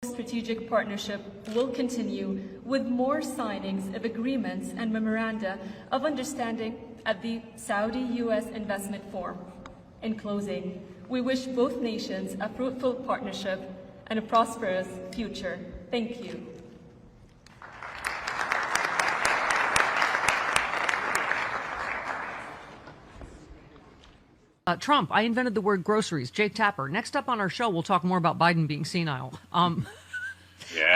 Strategic partnership will continue with more signings of agreements and memoranda of understanding at the Saudi-US Investment Forum. In closing, we wish both nations a fruitful partnership and a prosperous future. Thank you. Trump, I invented the word groceries. Jake Tapper. Next up on our show, we'll talk more about Biden being senile. I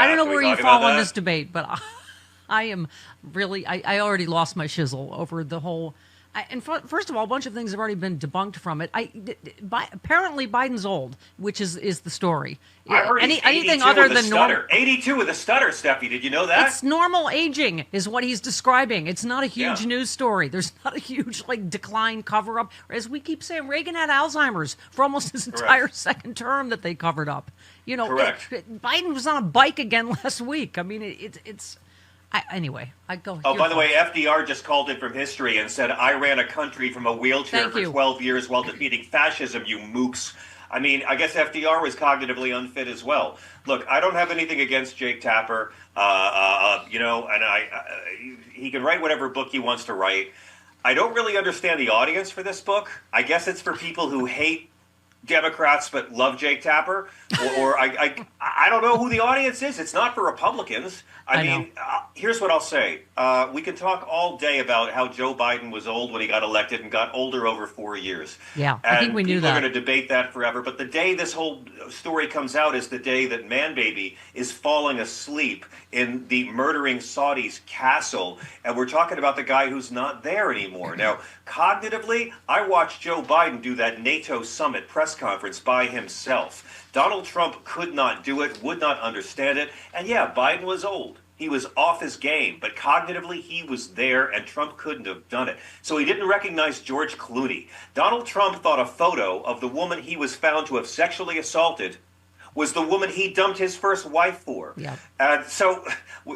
don't know where you fall on this debate, but I am really, I already lost my shizzle over the whole. And first of all, a bunch of things have already been debunked from it. Apparently, Biden's old, which is the story. I heard anything other than normal. 82 with a stutter, Steffi. Did you know that? It's normal aging, is what he's describing. It's not a huge news story. There's not a huge decline cover up. As we keep saying, Reagan had Alzheimer's for almost his entire second term that they covered up. You know, Biden was on a bike again last week. I mean, it's. Anyway, I go. Oh, by the way, FDR just called in from history and said, I ran a country from a wheelchair for 12 years while defeating fascism, you mooks. I mean, I guess FDR was cognitively unfit as well. Look, I don't have anything against Jake Tapper, you know, and he can write whatever book he wants to write. I don't really understand the audience for this book. I guess it's for people who hate Democrats but love Jake Tapper, or I don't know who the audience is. It's not for Republicans. I mean, here's what I'll say. We can talk all day about how Joe Biden was old when he got elected and got older over 4 years. Yeah, I think we knew that. People are going to debate that forever. But the day this whole story comes out is the day that Man Baby is falling asleep in the murdering Saudis' castle. And we're talking about the guy who's not there anymore. Now, cognitively, I watched Joe Biden do that NATO summit press conference by himself. Donald Trump could not do it, would not understand it. And yeah, Biden was old. He was off his game, but cognitively he was there, and Trump couldn't have done it. So he didn't recognize George Clooney. Donald Trump thought a photo of the woman he was found to have sexually assaulted was the woman he dumped his first wife for. Yeah. And so,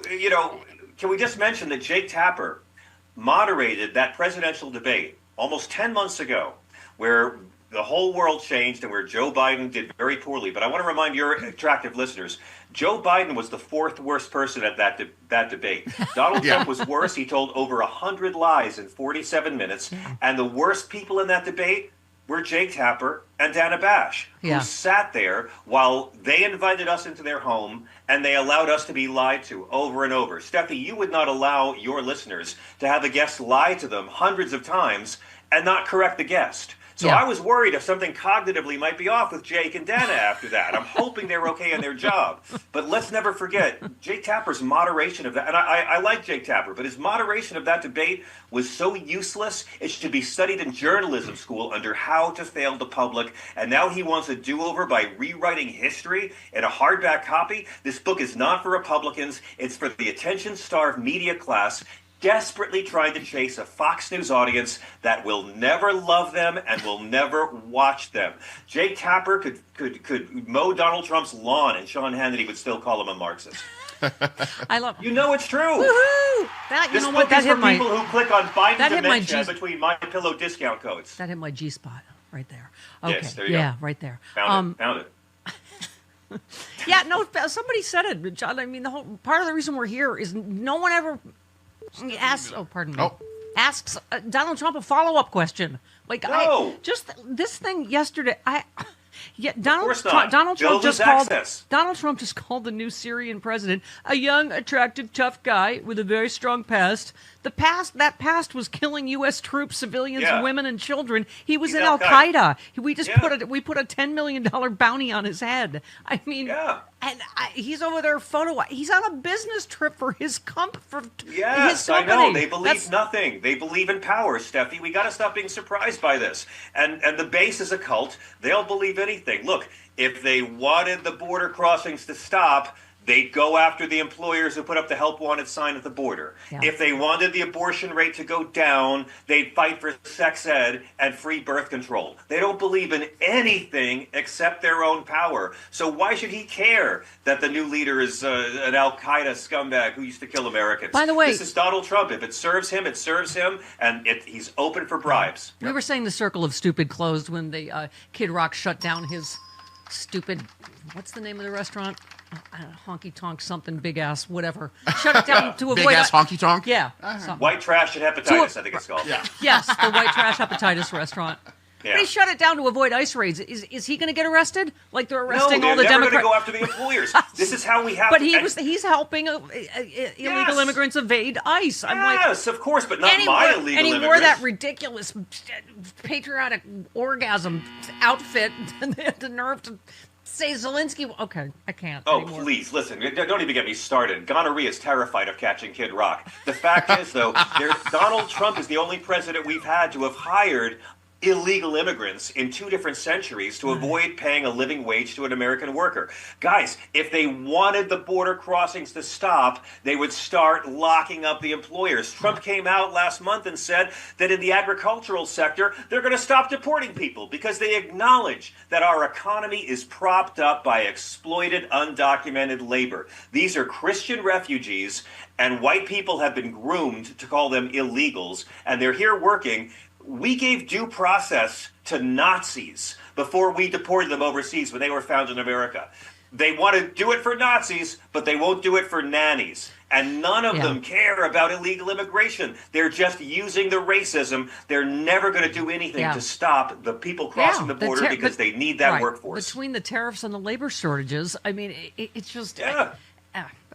you know, can we just mention that Jake Tapper moderated that presidential debate almost 10 months ago, where the whole world changed and where Joe Biden did very poorly. But I want to remind your attractive listeners, Joe Biden was the fourth worst person at that debate. Donald Trump was worse. He told over 100 lies in 47 minutes. And the worst people in that debate were Jake Tapper and Dana Bash, who sat there while they invited us into their home and they allowed us to be lied to over and over. Steffi, you would not allow your listeners to have a guest lie to them hundreds of times and not correct the guest. So I was worried if something cognitively might be off with Jake and Dana after that. I'm hoping they're okay in their job. But let's never forget, Jake Tapper's moderation of that, and I like Jake Tapper, but his moderation of that debate was so useless, it should be studied in journalism school under how to fail the public. And now he wants a do-over by rewriting history in a hardback copy. This book is not for Republicans. It's for the attention-starved media class, desperately trying to chase a Fox News audience that will never love them and will never watch them. Jake Tapper could mow Donald Trump's lawn and Sean Hannity would still call him a Marxist. I love. You know it's true. Woohoo! That, this book is for people who click on Biden Dementia between My Pillow discount codes. That hit my G spot right there. Okay. Yes, there you go. Right there. Found it. Yeah, no, somebody said it, John. I mean, the whole part of the reason we're here is no one ever asks. Oh, pardon me. Asks Donald Trump a follow-up question. Like, just this thing yesterday. Donald Trump just called the new Syrian president a young, attractive, tough guy with a very strong past. That past was killing U.S. troops, civilians, women, and children. He's in Al Qaeda. We put a $10 million bounty on his head. I mean, and he's over there he's on a business trip for his company. Yes, I know. They believe nothing. They believe in power, Steffi. We got to stop being surprised by this. And the base is a cult. They'll believe anything. Look, if they wanted the border crossings to stop, they'd go after the employers who put up the help wanted sign at the border. Yeah. If they wanted the abortion rate to go down, they'd fight for sex ed and free birth control. They don't believe in anything except their own power. So why should he care that the new leader is an Al-Qaeda scumbag who used to kill Americans? By the way, this is Donald Trump. If it serves him, it serves him, and he's open for bribes. We were saying the circle of stupid closed when the Kid Rock shut down his stupid, what's the name of the restaurant? Honky Tonk something, big ass, whatever. Shut it down to avoid... Big ass honky tonk? Yeah. White trash and hepatitis, I think it's called. Yeah. Yes, the white trash hepatitis restaurant. Yeah. But he shut it down to avoid ICE raids. Is he going to get arrested? Like they're No, arresting they're all the never going to Democrats? go after the employers. This is how we have But to... he's helping illegal immigrants evade ICE. I'm like, yes, of course, but not my illegal and he immigrants. wore that ridiculous patriotic orgasm outfit, and they had the nerve to say Zelensky. Okay, I can't. Oh, anymore. please, listen, don't even get me started. Gonorrhea is terrified of catching Kid Rock. The fact is, though, Donald Trump is the only president we've had to have hired illegal immigrants in 2 different centuries to avoid paying a living wage to an American worker. Guys, if they wanted the border crossings to stop, they would start locking up the employers. Trump came out last month and said that in the agricultural sector, they're going to stop deporting people because they acknowledge that our economy is propped up by exploited, undocumented labor. These are Christian refugees, and white people have been groomed to call them illegals, and they're here working. We gave due process to Nazis before we deported them overseas when they were found in America. They want to do it for Nazis, but they won't do it for nannies. And none of them care about illegal immigration. They're just using the racism. They're never going to do anything to stop the people crossing the border because they need that workforce. Between the tariffs and the labor shortages, I mean, it's just... Yeah.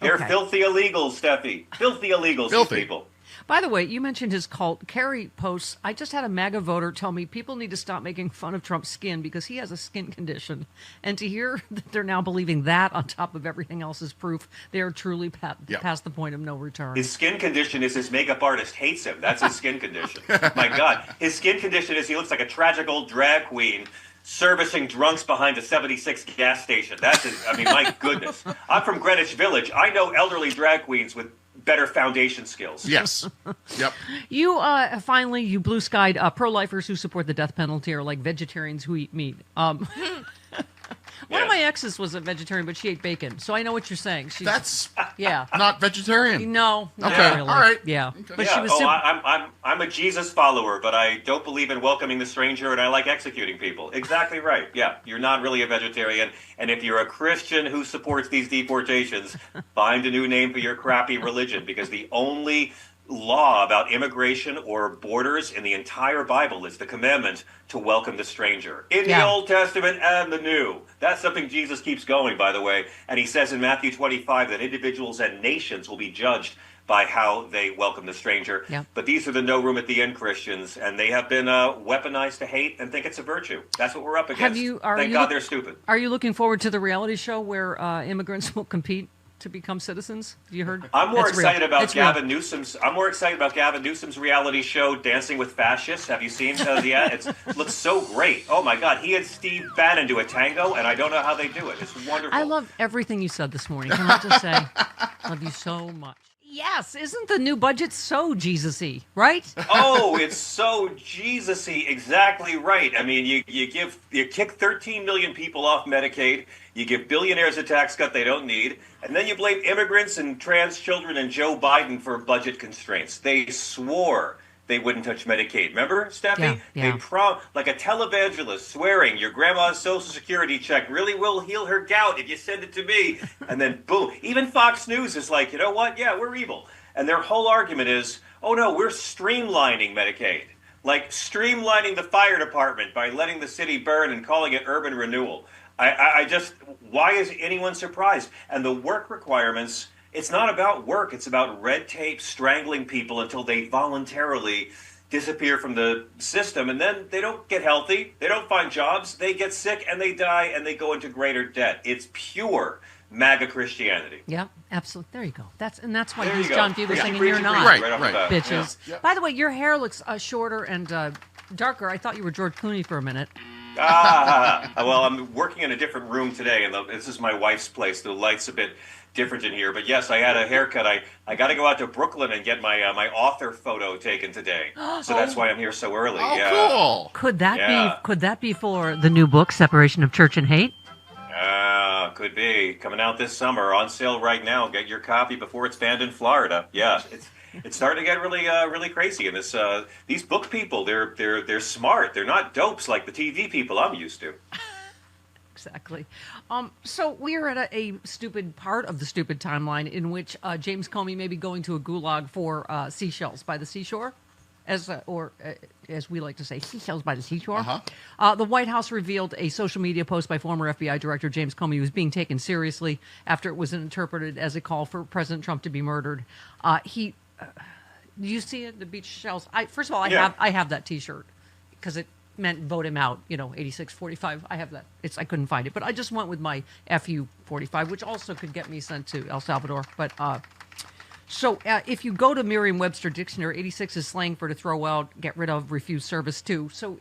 They're filthy illegals, Steffi. Filthy illegals, these people. By the way, you mentioned his cult. Kerry posts, I just had a MAGA voter tell me people need to stop making fun of Trump's skin because he has a skin condition. And to hear that they're now believing that on top of everything else is proof they are truly past the point of no return. His skin condition is his makeup artist hates him. That's his skin condition. My God. His skin condition is he looks like a tragic old drag queen servicing drunks behind a 76 gas station. That's his, I mean, my goodness. I'm from Greenwich Village. I know elderly drag queens with better foundation skills. Yes. Yep. You finally, you blue skied pro-lifers who support the death penalty are like vegetarians who eat meat. One of my exes was a vegetarian, but she ate bacon, so I know what you're saying. That's yeah, not vegetarian. No, not okay, really. all right. Yeah, okay. but Yeah. she was. I'm a Jesus follower, but I don't believe in welcoming the stranger, and I like executing people. Exactly right. Yeah, you're not really a vegetarian, and if you're a Christian who supports these deportations, find a new name for your crappy religion, because the only law about immigration or borders in the entire Bible is the commandment to welcome the stranger. In the Old Testament and the New. That's something Jesus keeps going, by the way. And he says in Matthew 25 that individuals and nations will be judged by how they welcome the stranger. Yeah. But these are the no room at the end Christians, and they have been weaponized to hate and think it's a virtue. That's what we're up against. Thank God they're stupid. Are you looking forward to the reality show where immigrants will compete to become citizens? Have you heard? I'm more excited about Gavin real. Newsom's. I'm more excited about Gavin Newsom's reality show, Dancing with Fascists. Have you seen the ad? It looks so great. Oh my God, he and Steve Bannon do a tango, and I don't know how they do it. It's wonderful. I love everything you said this morning. Can I just say, love you so much. Yes, isn't the new budget so Jesus-y, right? Oh, it's so Jesus-y. Exactly right. I mean, you kick 13 million people off Medicaid. You give billionaires a tax cut they don't need, and then you blame immigrants and trans children and Joe Biden for budget constraints. They swore they wouldn't touch Medicaid. Remember, Steffi? Yeah. They like a televangelist swearing your grandma's Social Security check really will heal her gout if you send it to me. And then boom. Even Fox News is like, you know what? Yeah, we're evil. And their whole argument is, oh no, we're streamlining Medicaid. Like streamlining the fire department by letting the city burn and calling it urban renewal. I just, why is anyone surprised? And the work requirements, it's not about work. It's about red tape strangling people until they voluntarily disappear from the system. And then they don't get healthy. They don't find jobs. They get sick and they die and they go into greater debt. It's pure MAGA Christianity. Yeah, absolutely. There you go. That's why There he's you go. John Fugel Yeah, singing preaching, "You're Not," preaching right off the bat. bitches. Yeah. By the way, your hair looks shorter and darker. I thought you were George Clooney for a minute. Well, I'm working in a different room today, and this is my wife's place. The light's a bit different in here. But yes, I had a haircut. I got to go out to Brooklyn and get my my author photo taken today. So that's why I'm here so early. Oh, yeah. cool. Could that be for the new book, Separation of Church and Hate? Could be. Coming out this summer, on sale right now. Get your copy before it's banned in Florida. Yeah, it's starting to get really crazy. And these book people, they're smart. They're not dopes like the TV people I'm used to. Exactly. So we are at a stupid part of the stupid timeline in which James Comey may be going to a gulag for seashells by the seashore, as we like to say, seashells by the seashore. The White House revealed a social media post by former FBI Director James Comey who was being taken seriously after it was interpreted as a call for President Trump to be murdered. Do you see it? The beach shells. First of all, I have that T-shirt because it meant vote him out, 8645. I have that. I couldn't find it, but I just went with my FU 45, which also could get me sent to El Salvador. But so if you go to Merriam-Webster Dictionary, 86 is slang for to throw out, get rid of, refuse service to. So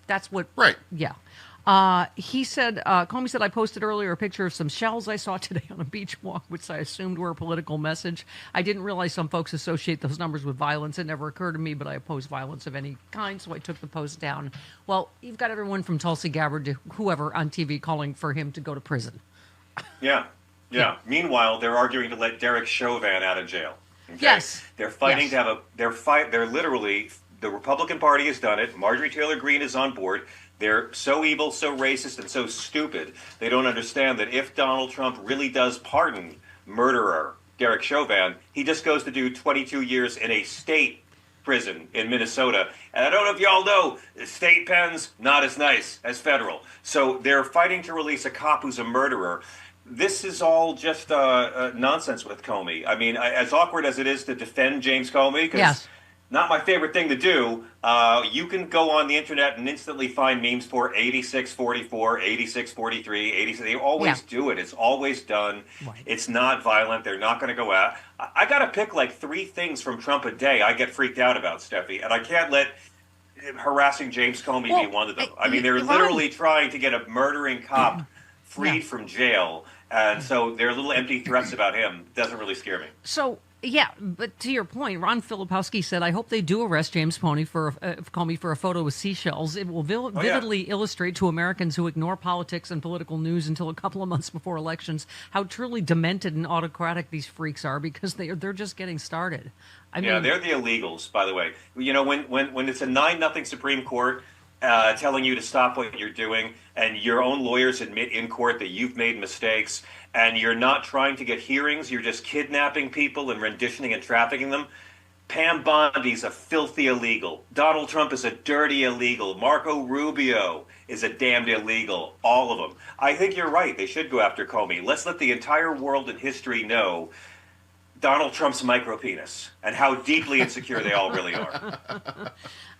that's what. Right. Yeah. He said, Comey said, I posted earlier a picture of some shells I saw today on a beach walk, which I assumed were a political message. I didn't realize some folks associate those numbers with violence. It never occurred to me, but I oppose violence of any kind, so I took the post down. Well, you've got everyone from Tulsi Gabbard to whoever on TV calling for him to go to prison. Yeah. Meanwhile, they're arguing to let Derek Chauvin out of jail. Okay? Yes. They're fighting to have they're literally, the Republican Party has done it. Marjorie Taylor Greene is on board. They're so evil, so racist, and so stupid, they don't understand that if Donald Trump really does pardon murderer Derek Chauvin, he just goes to do 22 years in a state prison in Minnesota. And I don't know if y'all know, state pens, not as nice as federal. So they're fighting to release a cop who's a murderer. This is all just nonsense with Comey. I mean, as awkward as it is to defend James Comey, because not my favorite thing to do. You can go on the internet and instantly find memes for 8644, 8643, 86. They always do it. It's always done. Right. It's not violent. They're not going to go out. I got to pick like 3 things from Trump a day I get freaked out about, Steffi, and I can't let harassing James Comey be one of them. I mean, they're literally trying to get a murdering cop freed from jail, and so their little empty threats about him doesn't really scare me. So. Yeah, but to your point, Ron Filipowski said, I hope they do arrest James Comey for a photo with seashells. It will vividly illustrate to Americans who ignore politics and political news until a couple of months before elections how truly demented and autocratic these freaks are, because they're just getting started. I mean, they're the illegals, by the way. When it's a 9-0 Supreme Court telling you to stop what you're doing, and your own lawyers admit in court that you've made mistakes, and you're not trying to get hearings, you're just kidnapping people and renditioning and trafficking them. Pam Bondi's a filthy illegal. Donald Trump is a dirty illegal. Marco Rubio is a damned illegal. All of them. I think you're right. They should go after Comey. Let's let the entire world and history know Donald Trump's micropenis and how deeply insecure they all really are.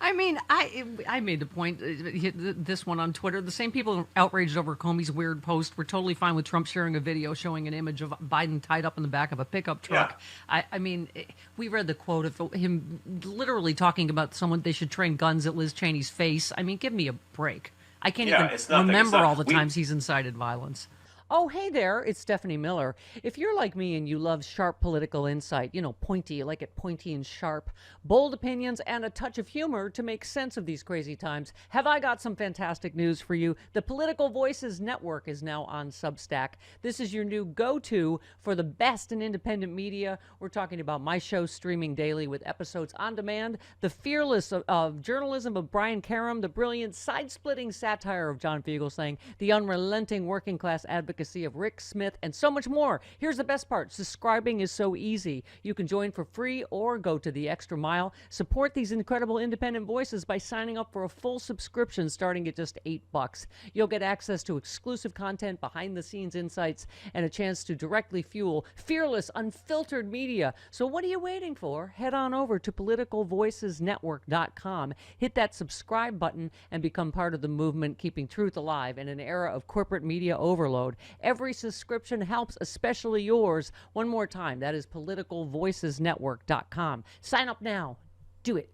I mean, I made the point, this one on Twitter, the same people outraged over Comey's weird post were totally fine with Trump sharing a video showing an image of Biden tied up in the back of a pickup truck. Yeah. I mean, we read the quote of him literally talking about someone they should train guns at Liz Cheney's face. I mean, give me a break. I can't even remember all the times he's incited violence. Oh, hey there, it's Stephanie Miller. If you're like me and you love sharp political insight, pointy, you like it pointy and sharp, bold opinions, and a touch of humor to make sense of these crazy times, have I got some fantastic news for you. The Political Voices Network is now on Substack. This is your new go-to for the best in independent media. We're talking about my show streaming daily with episodes on demand, the fearless of journalism of Brian Karem, the brilliant side-splitting satire of John Fugelsang, the unrelenting working class advocacy of Rick Smith, and so much more. Here's the best part. Subscribing is so easy. You can join for free or go to the extra mile. Support these incredible independent voices by signing up for a full subscription starting at just $8. You'll get access to exclusive content, behind-the-scenes insights, and a chance to directly fuel fearless, unfiltered media. So what are you waiting for? Head on over to politicalvoicesnetwork.com. Hit that subscribe button and become part of the movement keeping truth alive in an era of corporate media overload. Every subscription helps, especially yours. One more time, that is politicalvoicesnetwork.com. Sign up now. Do it.